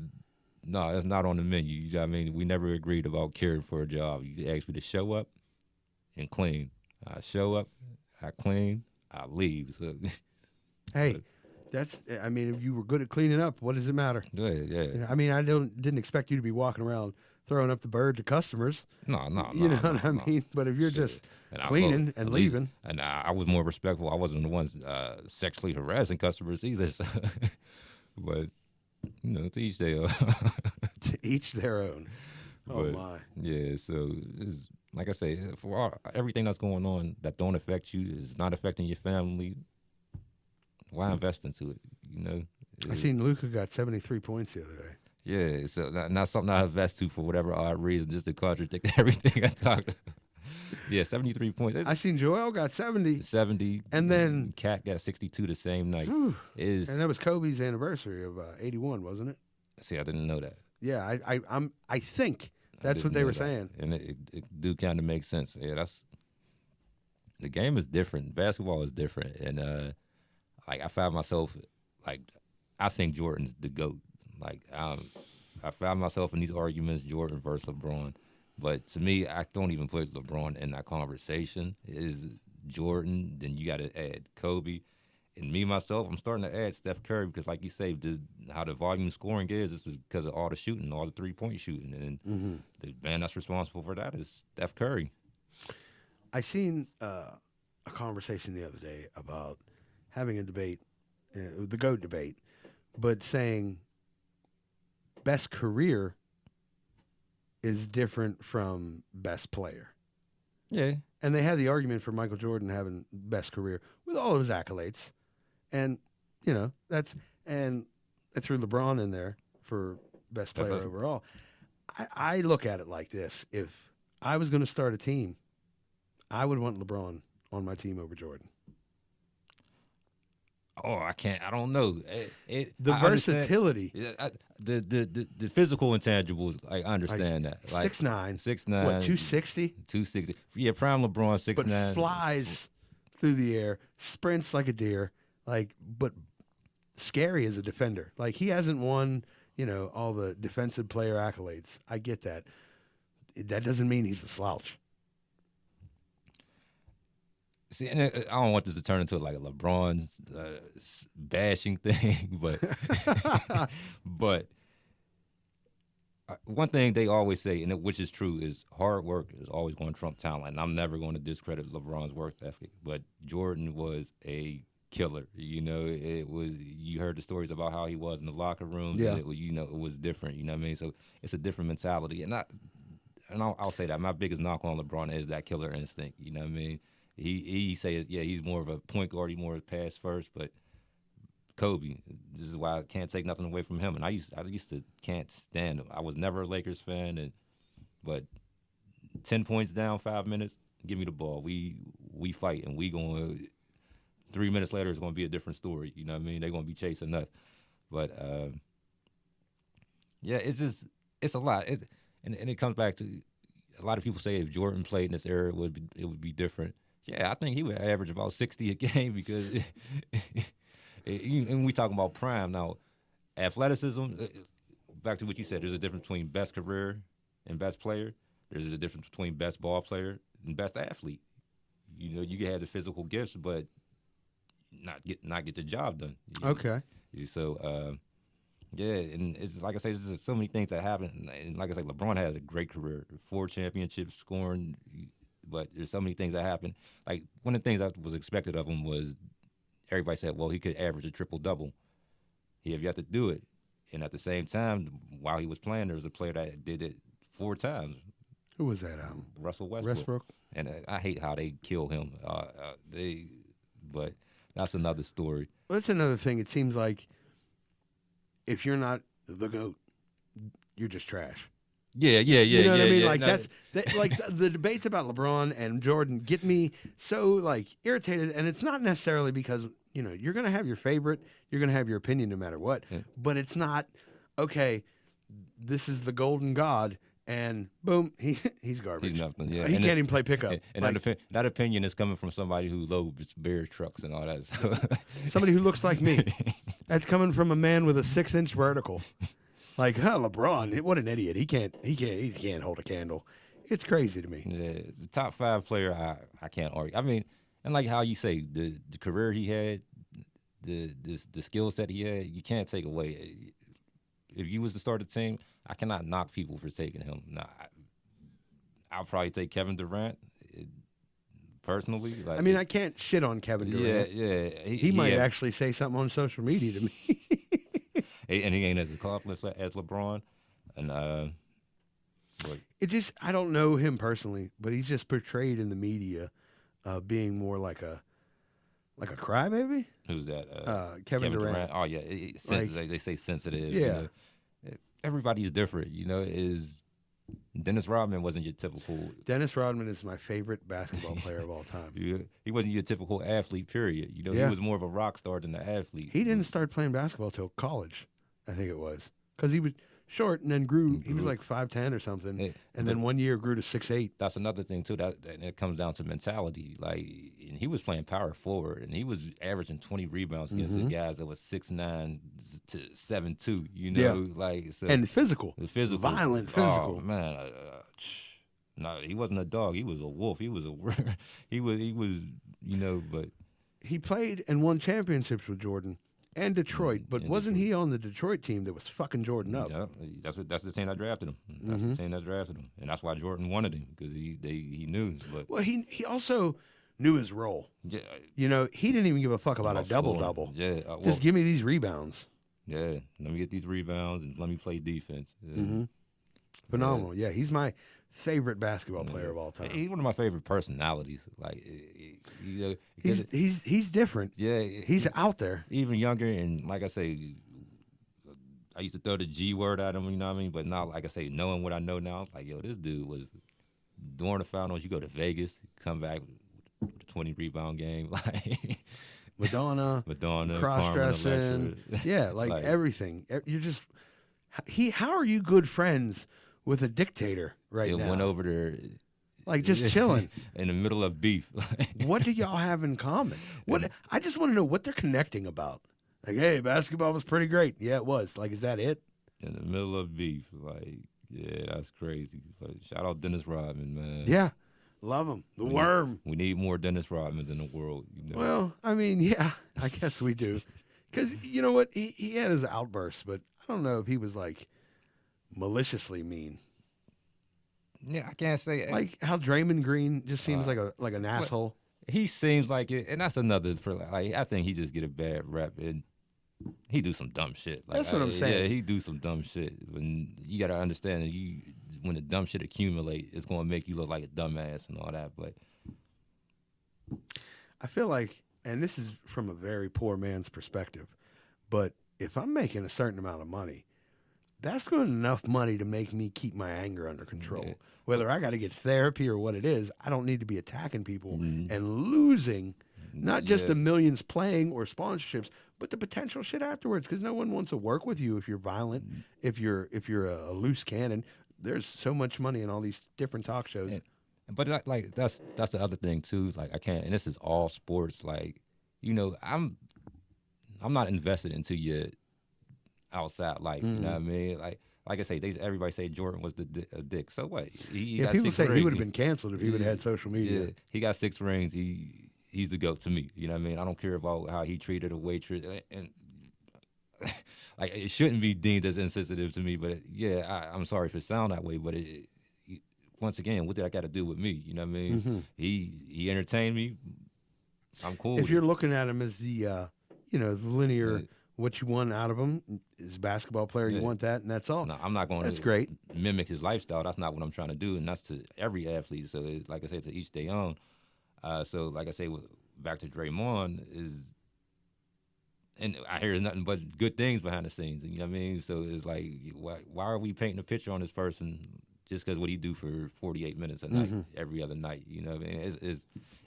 no, that's not on the menu. You know what I mean? We never agreed about caring for a job. You asked me to show up and clean. I show up, I clean, I leave. So, hey, if you were good at cleaning up, what does it matter? Yeah. I didn't expect you to be walking around throwing up the bird to customers. No. You know what I mean? But if you're just cleaning and leaving. And I was more respectful. I wasn't the ones sexually harassing customers either. So, but, to each their own. To each their own. Oh, but, my. Yeah, so like I say, for everything that's going on that don't affect you, is not affecting your family, why invest into it, I seen Luka got 73 points the other day. Yeah, so not something I invest to for whatever odd reason, just to contradict everything I talked about. Yeah, 73 points. I seen Joel got 70. 70. And then Cat got 62 the same night. And that was Kobe's anniversary of 81, wasn't it? See, I didn't know that. Yeah, I think that's what they were saying. And it do kind of make sense. Yeah, the game is different. Basketball is different. And like, I find myself, like, I think Jordan's the GOAT. Like, I found myself in these arguments, Jordan versus LeBron. But to me, I don't even put LeBron in that conversation. It is Jordan, then you got to add Kobe. And me, myself, I'm starting to add Steph Curry because, like you say, how the volume scoring is, this is because of all the shooting, all the three-point shooting. And the man that's responsible for that is Steph Curry. I seen a conversation the other day about having a debate, the GOAT debate, but saying best career is different from best player. Yeah. And they had the argument for Michael Jordan having best career with all of his accolades. And, you know, and they threw LeBron in there for best player overall. I look at it like this. If I was going to start a team, I would want LeBron on my team over Jordan. Oh, I can't. I don't know. The versatility. The physical intangibles. I understand that. Like 6'9", 6'9", what, 260? 260. Yeah, prime LeBron 6'9". But flies through the air, sprints like a deer, but scary as a defender. Like, he hasn't won, you know, all the defensive player accolades. I get that. That doesn't mean he's a slouch. See, and I don't want this to turn into like a LeBron bashing thing, but one thing they always say, and which is true, is hard work is always going to trump talent. And I'm never going to discredit LeBron's work ethic, but Jordan was a killer. You know, you heard the stories about how he was in the locker room. Yeah. It was, you know, it was different. You know what I mean? So it's a different mentality, and I'll say that my biggest knock on LeBron is that killer instinct. You know what I mean? He says, yeah, he's more of a point guard, he's more of a pass first, but Kobe, this is why I can't take nothing away from him. And I used to can't stand him. I was never a Lakers fan, but 10 points down, 5 minutes, give me the ball. We fight, and we going 3 minutes later, it's going to be a different story. You know what I mean? They're going to be chasing us. But yeah, it's a lot. And it comes back to a lot of people say if Jordan played in this era, it would be different. Yeah, I think he would average about 60 a game because, and we talking about prime now, athleticism. Back to what you said, there's a difference between best career and best player. There's a difference between best ball player and best athlete. You know, you can have the physical gifts, but not get the job done. Okay. So, yeah, and it's like I say, there's just so many things that happen. And like I say, LeBron had a great career, 4 championships, scoring. But there's so many things that happen. Like, one of the things that was expected of him was everybody said, well, he could average a triple-double. He have yet to do it. And at the same time, while he was playing, there was a player that did it 4 times. Who was that? Russell Westbrook. And I hate how they kill him. But that's another story. Well, that's another thing. It seems like if you're not the GOAT, you're just trash. Yeah. You know what I mean? Like, no. like the debates about LeBron and Jordan get me so like irritated, and it's not necessarily because, you know, you're gonna have your favorite, you're gonna have your opinion no matter what, but it's not okay. This is the golden god, and boom, he's garbage. He's nothing. Yeah, he can't even play pickup. And like, that opinion is coming from somebody who loads Bears trucks and all that. So. Somebody who looks like me. That's coming from a man with a 6-inch vertical. Like, LeBron, what an idiot. He can't hold a candle. It's crazy to me. Yeah, it's a top 5 player. I can't argue. I mean, and like how you say, the career he had, the skill set he had, you can't take away. If you was to start a team, I cannot knock people for taking him. Nah, I'll probably take Kevin Durant personally. Like, I mean, I can't shit on Kevin Durant. Yeah. He might actually say something on social media to me. And he ain't as accomplished as LeBron. And it just, I don't know him personally, but he's just portrayed in the media being more like a crybaby. Who's that? Kevin Durant. Oh yeah, they say sensitive. Yeah. You know? Everybody's different. You know, Dennis Rodman wasn't your typical. Dennis Rodman is my favorite basketball player of all time. Yeah, he wasn't your typical athlete. Period. You know, he was more of a rock star than an athlete. He didn't start playing basketball till college, I think it was, because he would short, and then grew. He was like 5'10" or something, Yeah, and then one year grew to 6'8". That's another thing too. That it comes down to mentality. Like, and he was playing power forward, and he was averaging 20 rebounds against the guys that was 6'9" to 7'2". You know, like so. And physical, The physical, violent physical. Oh man, no, he wasn't a dog. He was a wolf. He was a he was you know. But He played and won championships with Jordan and Detroit, but in wasn't Detroit. he on the Detroit team that was fucking Jordan up? yeah, that's the team that drafted him. That's the team that drafted him, and that's why Jordan wanted him because he knew. But Well, he also knew his role. yeah, You know, he didn't even give a fuck about a scoring. double-double. Yeah, well, Just give me these rebounds. yeah. Let me get these rebounds and let me play defense. Yeah. Phenomenal. Yeah, he's my favorite basketball player of all time. He's one of my favorite personalities. Like, you know, because He's different. yeah, He's out there. even younger, and like I say, I used to throw the G word at him, you know what I mean? But now, like I say, knowing what I know now, like, yo, this dude was during the finals. You go to Vegas, come back with a 20 rebound game, like Madonna, Madonna, cross-dressing. Carmen Electra. Yeah, like everything. You're just how are you good friends with a dictator right It now? went over there Like just chilling. in the middle of beef. What do y'all have in common? What I just want to know what they're connecting about. Like, hey, basketball was pretty great. Yeah, it was. Like, is that it? In the middle of beef, like, yeah, that's crazy. But shout out Dennis Rodman, man. Yeah, love him. The worm. We need more Dennis Rodmans in the world. You know? Well, I mean, yeah, I guess we do. Because you know what? He had his outbursts, but I don't know if he was like maliciously mean. Yeah, I can't say. Like how Draymond Green just seems like an asshole. He seems like it, and that's another. Like, I think he just get a bad rep, and he do some dumb shit. Like, That's what I'm saying. Yeah, he do some dumb shit. When you gotta understand that when the dumb shit accumulate, it's gonna make you look like a dumbass and all that. But I feel like, and this is from a very poor man's perspective, but if I'm making a certain amount of money, that's good enough money to make me keep my anger under control. Yeah. Whether I got to get therapy or what it is, I don't need to be attacking people Mm-hmm. and losing not just Yeah. the millions playing or sponsorships, but the potential shit afterwards. Because no one wants to work with you if you're violent, Mm-hmm. if you're a loose cannon. There's so much money in all these different talk shows. But like that's the other thing too. Like, I can't, and this is all sports. Like, you know, I'm not invested into your outside life. You know what I mean? Like I say, everybody say Jordan was a dick. So what? He Yeah, got people 6 say he rings. would have been canceled if he would have had social media. Yeah, he got 6 rings. He's the GOAT to me. You know what I mean? I don't care about how he treated a waitress, and like, it shouldn't be deemed as insensitive to me. But I'm sorry if it sound that way. But once again, what did I got to do with me? You know what I mean? He entertained me. I'm cool. If with you're it. looking at him as the the linear, Right. what you want out of him is a basketball player. You Yeah. want that, and that's all. No, I'm not going That's to great. mimic his lifestyle. That's not what I'm trying to do, and that's to every athlete. So, like I said, to each their own. So, like I say, back to Draymond is, and I hear there's nothing but good things behind the scenes. You know what I mean? So it's like, why are we painting a picture on this person just because what he do for 48 minutes a night every other night? You know what I mean?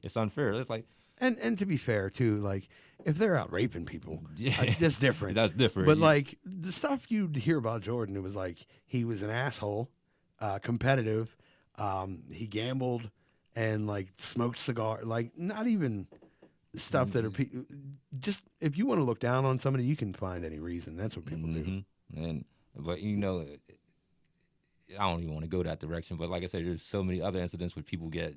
It's unfair. It's like, And to be fair too, like if they're out raping people, Yeah. that's different. That's different. But Yeah. like the stuff you hear about Jordan, it was like he was an asshole, competitive. He gambled and like smoked cigar. Like not even stuff that are just if you want to look down on somebody, you can find any reason. That's what people do. But you know, I don't even want to go that direction. But like I said, there's so many other incidents where people get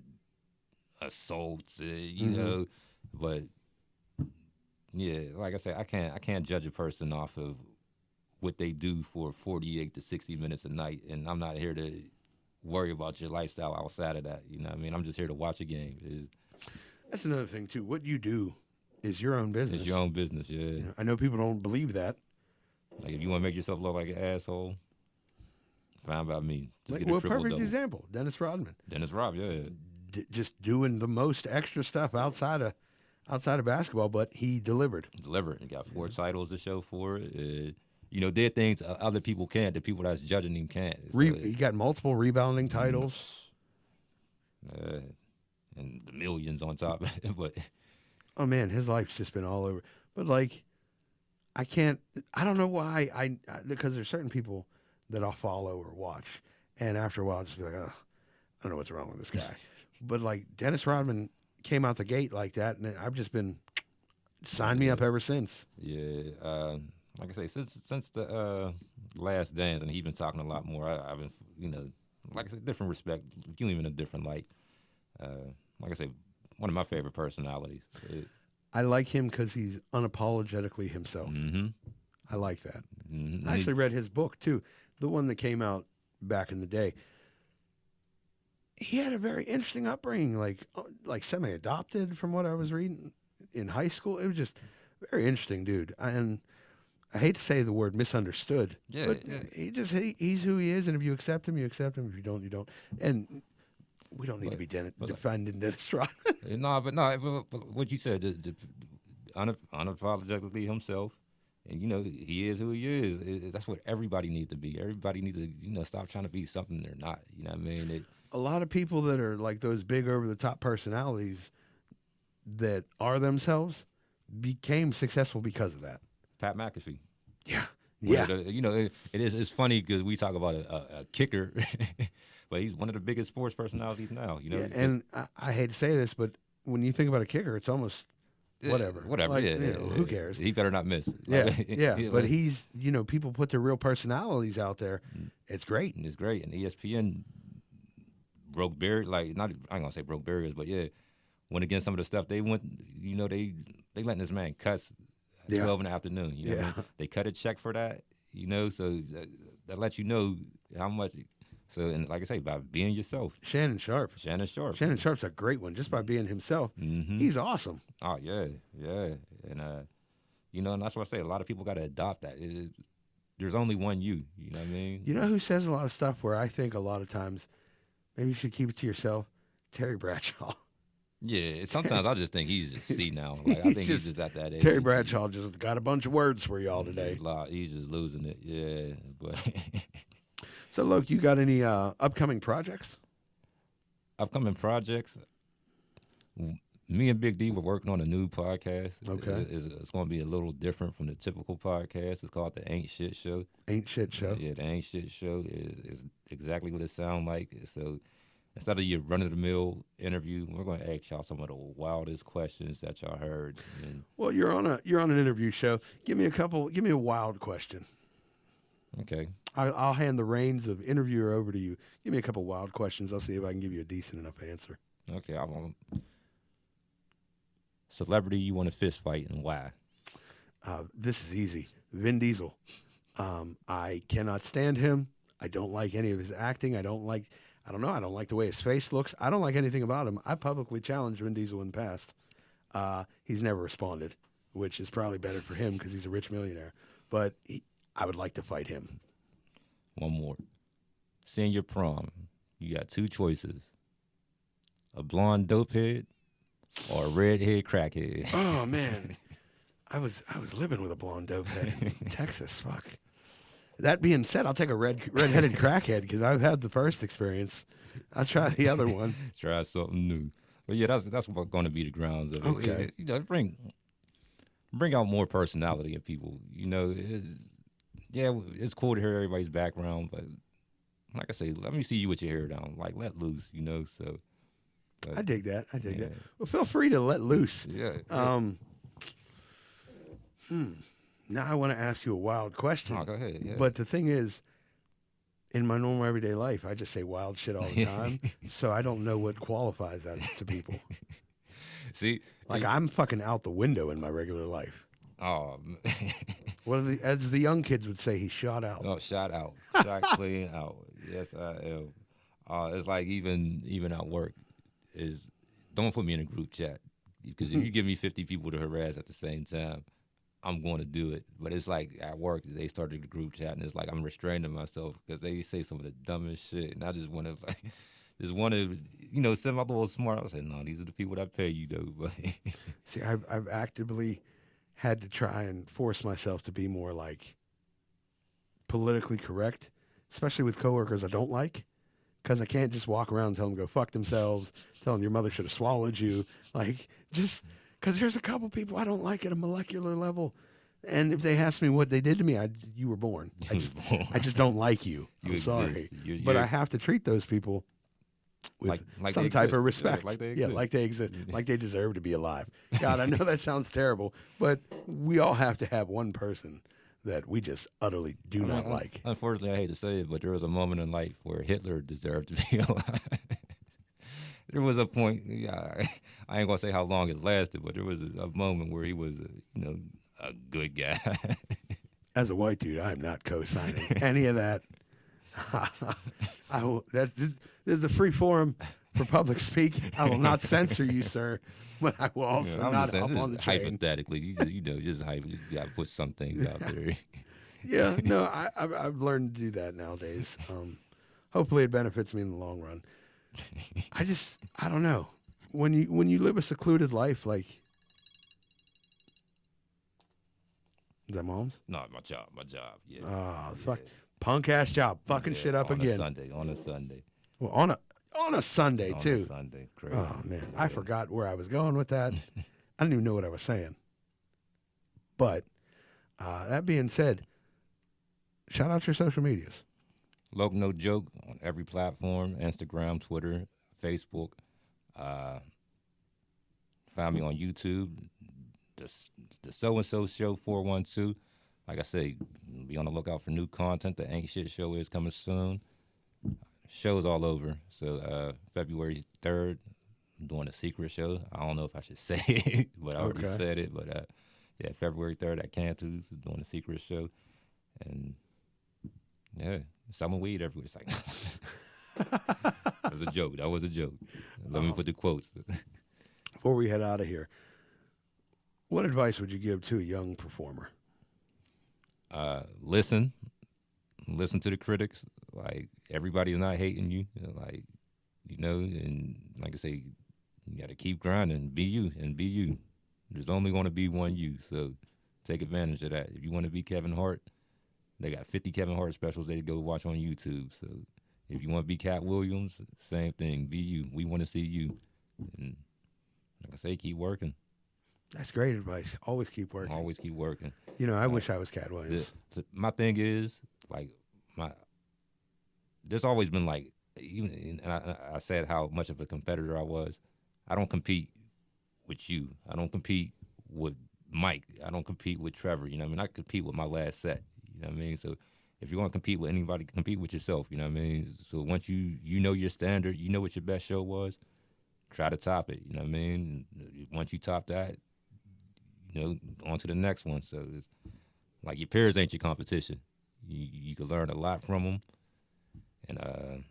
assaults, you know. But yeah, like I said, I can't judge a person off of what they do for 48 to 60 minutes a night, and I'm not here to worry about your lifestyle outside of that. You know what I mean? I'm just here to watch a game. That's another thing too. What you do is your own business. It's your own business, yeah. You know, I know people don't believe that. Like, if you want to make yourself look like an asshole, fine by me. Just Like, get a well, triple perfect double. example, Dennis Rodman. Dennis Robb, yeah. Just doing the most extra stuff outside of basketball, but he delivered. Delivered. He got 4 titles to show for it. You know, did things other people can't. The people that's judging him can't. So, He got multiple rebounding titles. and the millions on top. But Oh man, his life's just been all over. But like, I don't know why because there's certain people that I'll follow or watch, and after a while, I'll just be like, oh, I don't know what's wrong with this guy. But like Dennis Rodman came out the gate like that, and I've just been signed me up ever since. Yeah, like I say, since the Last Dance, and he's been talking a lot more. I've been, like I said, different respect, viewing him in a different light. Like I say, one of my favorite personalities. I like him because he's unapologetically himself. Mm-hmm. I like that. Mm-hmm. I actually read his book too, the one that came out back in the day. He had a very interesting upbringing, like semi-adopted from what I was reading in high school. It was just very interesting, dude. And I hate to say the word misunderstood, but he's who he is, and if you accept him, you accept him. If you don't, you don't. And we don't need to be defending Dennis Rodman. But what you said, unapologetically himself, and he is who he is. That's what everybody needs to be. Everybody needs to stop trying to be something they're not. You know what I mean? A lot of people that are like those big over the top personalities that are themselves became successful because of that. Pat McAfee. Yeah. It's funny because we talk about a kicker, but he's one of the biggest sports personalities now. Yeah, and I hate to say this, but when you think about a kicker, it's almost whatever. Whatever. Who cares? He better not miss. Yeah. But he's people put their real personalities out there. It's great. And it's great. And ESPN broke barriers. I ain't gonna say broke barriers, but yeah, went against some of the stuff they went. They letting this man cuss. 12 in the afternoon. You know what I mean? They cut a check for that, so that lets you know how much. So, and like I say, by being yourself. Shannon Sharp's a great one just by being himself. Mm-hmm. He's awesome. Oh, yeah. And, and that's what I say. A lot of people got to adopt that. There's only one you. You know what I mean? You know who says a lot of stuff where I think a lot of times maybe you should keep it to yourself? Terry Bradshaw. Yeah, sometimes I just think he's just see now. I think he's just at that age. Terry Bradshaw just got a bunch of words for y'all today. He's just losing it, yeah. But so, look, you got any upcoming projects? Upcoming projects? Me and Big D were working on a new podcast. Okay. It's going to be a little different from the typical podcast. It's called The Ain't Shit Show. Ain't Shit Show? Yeah, The Ain't Shit Show is exactly what it sounds like. So instead of your run-of-the-mill interview, we're going to ask y'all some of the wildest questions that y'all heard. Well, you're on an interview show. Give me a wild question. Okay. I'll hand the reins of interviewer over to you. Give me a couple wild questions. I'll see if I can give you a decent enough answer. Okay. Celebrity you want to fist fight and why? This is easy. Vin Diesel. I cannot stand him. I don't like any of his acting. I don't like the way his face looks. I don't like anything about him. I publicly challenged Vin Diesel in the past. He's never responded, which is probably better for him because he's a rich millionaire. But I would like to fight him. One more. Senior prom. You got two choices. A blonde dopehead or a redhead crackhead. Oh, man. I was living with a blonde dopehead in Texas. Fuck. That being said, I'll take a redheaded crackhead because I've had the first experience. I'll try the other one. Try something new. But yeah, that's what's going to be the grounds of it. Okay. Bring out more personality in people. It's cool to hear everybody's background, but like I say, let me see you with your hair down. Like, let loose, So. I dig that. Well, feel free to let loose. Yeah. Now I want to ask you a wild question. Oh, go ahead. Yeah. But the thing is, in my normal everyday life, I just say wild shit all the time. So I don't know what qualifies that to people. See? I'm fucking out the window in my regular life. Oh, as the young kids would say, he shot out. Oh, shot out. Shot clean out. Yes, I am. It's like even at work, don't put me in a group chat. Because if you give me 50 people to harass at the same time, I'm going to do it. But it's like at work, they started the group chat, and it's like I'm restraining myself because they say some of the dumbest shit, and I just want to, send my little smart. I say, no, these are the people that pay you, though. But see, I've actively had to try and force myself to be more like politically correct, especially with coworkers I don't like, because I can't just walk around and tell them to go fuck themselves, tell them your mother should have swallowed you, just. Because there's a couple people I don't like at a molecular level. And if they ask me what they did to me, you were born. I just don't like you. You I'm sorry. exist. But You're- I have to treat those people with like some they type of exist. Yeah, respect. like they Yeah, exist. like they exist. Like they deserve to be alive. God, I know that sounds terrible, but we all have to have one person that we just utterly do not like. Unfortunately, I hate to say it, but there was a moment in life where Hitler deserved to be alive. There was a point. Yeah, I ain't gonna say how long it lasted, but there was a moment where he was, a good guy. As a white dude, I am not co-signing any of that. I will. This is a free forum for public speak. I will not censor you, sir, but I will also I'm not just saying, hop this on the is train. hypothetically, you gotta put some things out there. Yeah, no, I've learned to do that nowadays. Hopefully, it benefits me in the long run. I don't know. When you live a secluded life, like, is that mom's? No, my job. Yeah. Oh, fuck, punk ass job, fucking Yeah, shit up on again. On a Sunday. Well, on a Sunday On too. a Sunday. Crazy. Oh man, I forgot where I was going with that. I didn't even know what I was saying. But that being said, shout out your social medias. LocNoJoke on every platform: Instagram, Twitter, Facebook. Find me on YouTube. The So and So Show 412. Like I say, be on the lookout for new content. The Ain't Shit Show is coming soon. Shows all over. So February 3rd, I'm doing a secret show. I don't know if I should say it, but I already Okay. said it. But yeah, February 3rd at Cantu's, doing a secret show. And yeah, summer weed everywhere. It's like, that was a joke. That was a joke. Let me put the quotes. Before we head out of here, what advice would you give to a young performer? Listen to the critics. Like, everybody's not hating you. And like I say, you got to keep grinding. Be you. There's only going to be one you. So take advantage of that. If you want to be Kevin Hart, they got 50 Kevin Hart specials they go watch on YouTube. So if you want to be Cat Williams, same thing. Be you. We want to see you. And like I say, keep working. That's great advice. Always keep working. Always keep working. You know, I wish I was Cat Williams. My thing is, like, there's always been, like, even, and I said how much of a competitor I was. I don't compete with you. I don't compete with Mike. I don't compete with Trevor. You know what I mean? I compete with my last set. You know what I mean? So if you want to compete with anybody, compete with yourself. You know what I mean? So once you know your standard, you know what your best show was, try to top it. You know what I mean? Once you top that, on to the next one. So it's like, your peers ain't your competition. You can learn a lot from them. And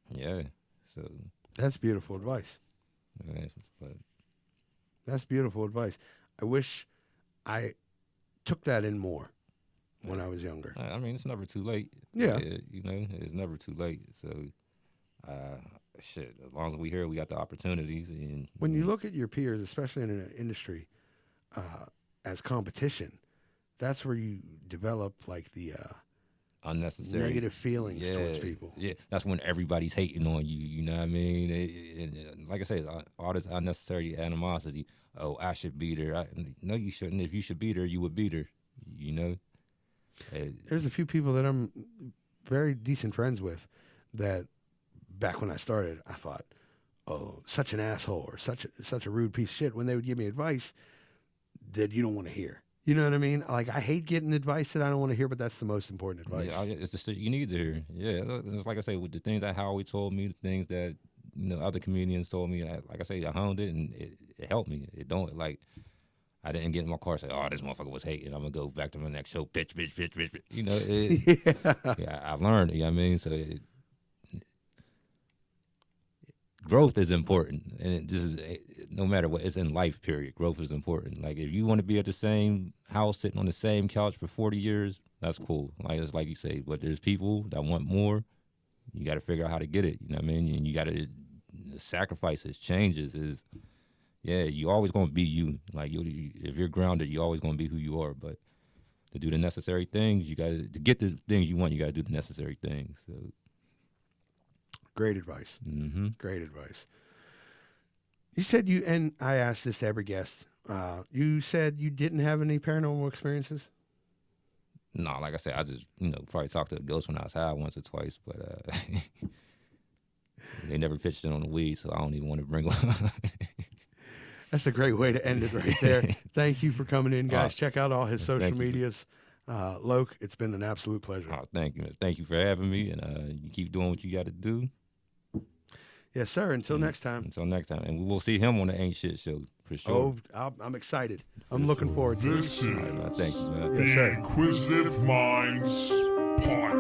yeah, so That's beautiful advice. but That's beautiful advice. I wish I took that in more when I was younger. I mean, it's never too late. Yeah. It's never too late. So shit, as long as we here, we got the opportunities. And When you look at your peers, especially in an industry as competition, that's where you develop like the unnecessary negative feelings towards people. Yeah, that's when everybody's hating on you. You know what I mean? And like I say, it's all this unnecessary animosity. Oh, I should beat her. No, you shouldn't. If you should beat her, you would beat her. You know. There's a few people that I'm very decent friends with that back when I started, I thought, oh, such an asshole or such a rude piece of shit, when they would give me advice that you don't want to hear. You know what I mean? Like, I hate getting advice that I don't want to hear, but that's the most important advice. Yeah, it's the shit you need to hear. Yeah, it's like I say, with the things that Howie told me, the things that other comedians told me. Like I say, I honed it and it helped me. It don't, like, I didn't get in my car and say, "Oh, this motherfucker was hating. I'm gonna go back to my next show, bitch." You know, yeah, I learned. You know what I mean? So growth is important, and this is no matter what. It's in life. Period. Growth is important. Like, if you want to be at the same house, sitting on the same couch for 40 years, that's cool. Like, it's like you say, but there's people that want more. You got to figure out how to get it. You know what I mean? And you got to sacrifices, changes. Yeah, you always gonna be you. Like, if you're grounded, you always gonna be who you are. But to do the necessary things, to get the things you want, you gotta do the necessary things. So. Great advice. Mm-hmm. Great advice. You said and I ask this to every guest You said you didn't have any paranormal experiences? No, like I said, I just probably talked to a ghost when I was high once or twice, but they never pitched it on the weed, so I don't even want to bring one. That's a great way to end it right there. Thank you for coming in, guys. Check out all his social thank you. medias. Loc, it's been an absolute pleasure. Oh, thank you. Thank you for having me, and you keep doing what you got to do. Yes, sir. Until next time. Until next time. And we will see him on the Ain't Shit show, for sure. Oh, I'm excited. I'm looking forward to it. This is All right, man. Thank you, man. the Yes, sir. Inquisitive Minds Podcast.